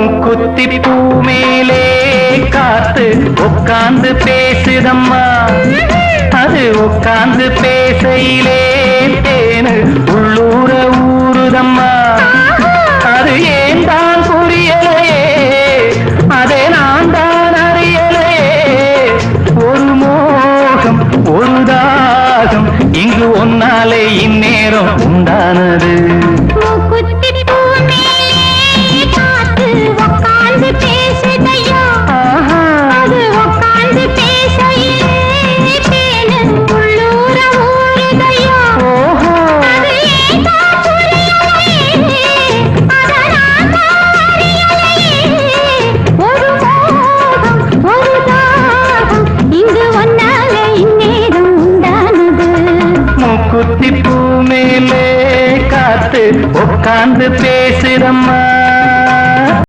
மூக்குத்தி பூ மேலே காத்து உட்கார்ந்து பேசுதம்மா. அது உட்கார்ந்து பேசையிலே தேனு உள்ளூர ஊறுதம்மா. அது ஏன் தான் புரியலையே, அதை நான் தான் அறியலையே. ஒரு மோகம் ஒரு தாகம் இங்கு ஒன்னாலே இந்நேரம் உண்டானது. குத்தி பூ மேலே காத்து உட்கார்ந்து பேசுதம்மா.